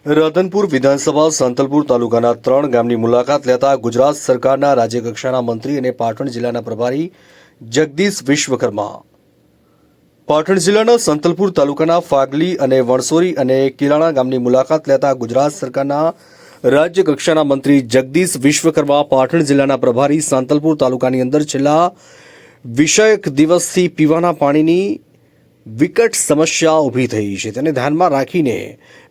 રાધનપુર વિધાનસભા સાંતલપુર તાલુકાના 3 ગામની મુલાકાત લેતા ગુજરાત સરકારના રાજ્યકક્ષાના મંત્રી અને પાટણ જિલ્લાના પ્રભારી જગદીશ વિશ્વકર્મા, પાટણ જિલ્લાના સાંતલપુર તાલુકાના ફાગલી અને વણસોરી અને કિલાણા ગામની મુલાકાત લેતા ગુજરાત સરકારના રાજ્યકક્ષાના મંત્રી જગદીશ વિશ્વકર્મા, પાટણ જિલ્લાના પ્રભારી સાંતલપુર તાલુકાની અંદર છેલ્લા વિષયક દિવસથી પીવાના પાણીની વિકટ સમસ્યા ઊભી થઈ છે, તેને ધ્યાનમાં રાખીને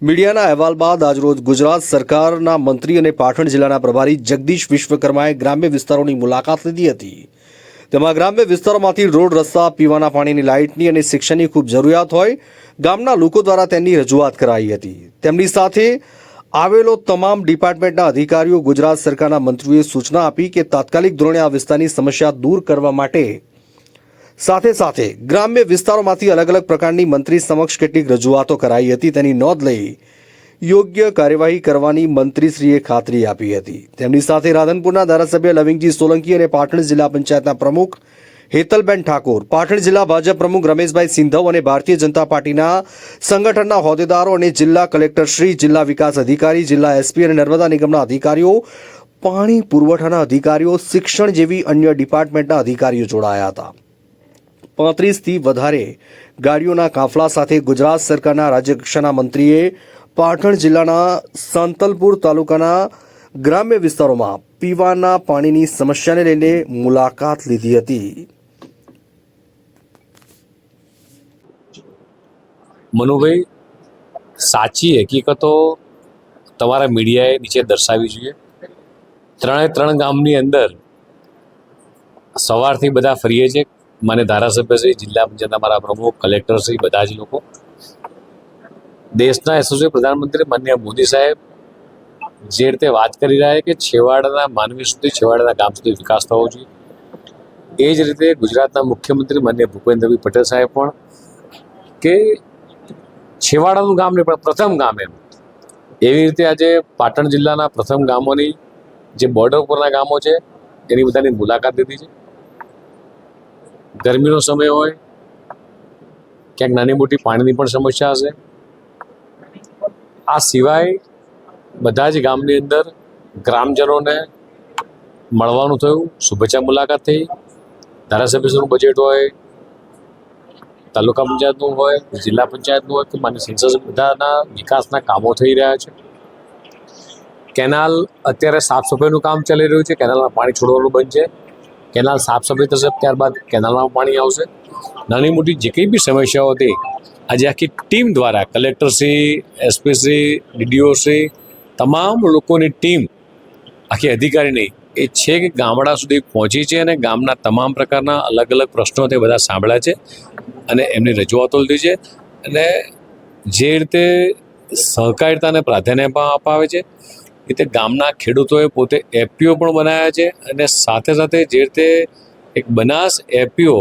મીડિયાના અહેવાલ બાદ આજરોજ ગુજરાત સરકારના મંત્રી અને પાટણ જિલ્લાના પ્રભારી જગદીશ વિશ્વકર્માએ ગ્રામ્ય વિસ્તારોની મુલાકાત લીધી હતી. તેમાં ગ્રામ્ય વિસ્તારોમાંથી રોડ, રસ્તા, પીવાના પાણીની, લાઇટની અને શિક્ષણની ખૂબ જરૂરિયાત હોય ગામના લોકો દ્વારા તેની રજૂઆત કરાઈ હતી. તેમની સાથે આવેલો તમામ ડિપાર્ટમેન્ટના અધિકારીઓ ગુજરાત સરકારના મંત્રીઓએ સૂચના આપી કે તાત્કાલિક ધોરણે આ વિસ્તારની સમસ્યા દૂર કરવા માટે સાથે ગ્રામ્ય વિસ્તારોમાંથી અલગ અલગ પ્રકારની મંત્રી સમક્ષ કેટલીક રજૂઆતો કરાઈ હતી, તેની નોંધ લઈ યોગ્ય કાર્યવાહી કરવાની મંત્રીશ્રીએ ખાતરી આપી હતી. તેમની સાથે રાધનપુરના ધારાસભ્ય લવિંગજી સોલંકી અને પાટણ જિલ્લા પંચાયતના પ્રમુખ હેતલબેન ઠાકોર, પાટણ જિલ્લા ભાજપ પ્રમુખ રમેશભાઈ સિંધવ અને ભારતીય જનતા પાર્ટીના સંગઠનના હોદ્દેદારો અને જિલ્લા કલેક્ટર શ્રી, જિલ્લા વિકાસ અધિકારી, જિલ્લા એસપી અને નર્મદા નિગમના અધિકારીઓ, પાણી પુરવઠાના અધિકારીઓ, શિક્ષણ જેવી અન્ય ડિપાર્ટમેન્ટના અધિકારીઓ જોડાયા હતા. 35થી વધારે ગાડીઓના કાફલા સાથે ગુજરાત સરકારના રાજ્યકક્ષાના મંત્રીએ પાટણ જિલ્લાના સાંતલપુર તાલુકાના ગ્રામ્ય વિસ્તારોમાં પીવાના પાણીની સમસ્યાને લઈને મુલાકાત લીધી હતી. મનુભાઈ, સાચી હકીકતો તમારા મીડિયાએ નીચે દર્શાવી જોઈએ. 3 ગામની અંદર સવારથી બધા ફરીએ છીએ. માન્ય ધારાસભ્યશ્રી, જિલ્લા પંચાયતના મારા પ્રમુખ, કલેક્ટરશ્રી, બધા જ લોકો, દેશના યશસ્વી પ્રધાનમંત્રી માનનીય મોદી સાહેબ જે રીતે વાત કરી રહ્યા છે કે છેવાડાના માનવી સુધી, છેવાડાના ગામ સુધી વિકાસ થવો જોઈએ, એ જ રીતે ગુજરાતના મુખ્યમંત્રી માનનીય ભૂપેન્દ્રભાઈ પટેલ સાહેબ પણ કે છેવાડાનું ગામ નહીં પણ પ્રથમ ગામ એમ, એવી રીતે આજે પાટણ જિલ્લાના પ્રથમ ગામોની જે બોર્ડર ઉપરના ગામો છે એની બધાની મુલાકાત લીધી છે. ગરમીનો સમય હોય, ક્યાંક નાની મોટી પાણીની પણ સમસ્યા હશે. આ સિવાય બધા જ ગામની અંદર ગ્રામજનોને મળવાનું થયું, શુભેચ્છા મુલાકાત થઈ. ધારાસભ્યશ્રીનું બજેટ હોય, તાલુકા પંચાયતનું હોય, જિલ્લા પંચાયતનું હોય કે માન્ય સંસદ, બધાના વિકાસના કામો થઈ રહ્યા છે. કેનાલ અત્યારે સાફ સફાઈનું કામ ચાલી રહ્યું છે. કેનાલમાં પાણી છોડવાનું બંધ છે. કેનાલ સાફ સફાઈ થશે, ત્યારબાદ કેનાલમાં પાણી આવશે. નાની મોટી જે કંઈ બી સમસ્યાઓ હતી આજે આખી ટીમ દ્વારા, કલેક્ટરશ્રી, એસપીશ્રી, ડીડીઓશ્રી, તમામ લોકોની ટીમ, આખી અધિકારીની, એ છે કે ગામડા સુધી પહોંચી છે અને ગામના તમામ પ્રકારના અલગ અલગ પ્રશ્નો તે બધા સાંભળ્યા છે અને એમની રજૂઆતો લીધી છે. અને જે રીતે સહકારિતાને પ્રાધાન્ય અપાવે છે એ રીતે ગામના ખેડૂતોએ પોતે એફપીઓ પણ બનાવ્યા છે અને સાથે જે રીતે એક બનાસ એફપીઓ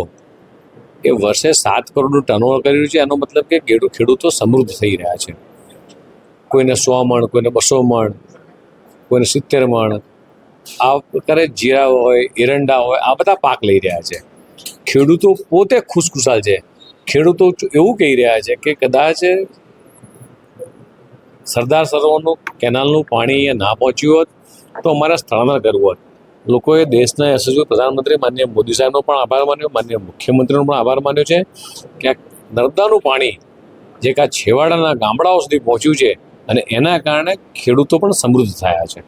એ વર્ષે 7 કરોડનું ટર્નઓવર કર્યું છે. એનો મતલબ કે ખેડૂતો સમૃદ્ધ થઈ રહ્યા છે. કોઈને 100 મણ, કોઈને 200 મણ, કોઈને 70 મણ, આ પ્રકારે જીરા હોય, એરંડા હોય, આ બધા પાક લઈ રહ્યા છે. ખેડૂતો પોતે ખુશખુશાલ છે. ખેડૂતો એવું કહી રહ્યા છે કે કદાચ સરદાર સરોવરનું કેનાલનું પાણી અહીંયા ના પહોંચ્યું હોત તો અમારે સ્થળાંતર કરવું હોત. લોકોએ દેશના યશસ્વી પ્રધાનમંત્રી માનનીય મોદી સાહેબનો પણ આભાર માન્યો, માનનીય મુખ્યમંત્રીનો પણ આભાર માન્યો છે કે આ નર્મદાનું પાણી જે આ છેવાડાના ગામડાઓ સુધી પહોંચ્યું છે અને એના કારણે ખેડૂતો પણ સમૃદ્ધ થયા છે.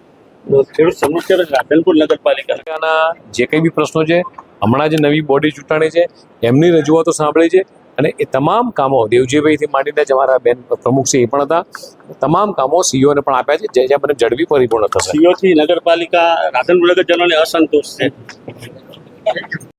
ખેડૂત સમસ્યા રાધનપુર નગરપાલિકાના જે કંઈ બી પ્રશ્નો છે, હમણાં જે નવી બોડી ચૂંટાણી છે એમની રજૂઆતો સાંભળી છે અને એ તમામ કામો દેવજીભાઈથી માંડીને જ અમારા બેન પ્રમુખ છે એ પણ હતા, તમામ કામો સીઓને પણ આપ્યા છે જ્યાં મને ઝડપી પરિપૂર્ણ થશે. સીઓથી નગરપાલિકા રાધનપુર નગરજનોને અસંતોષ છે.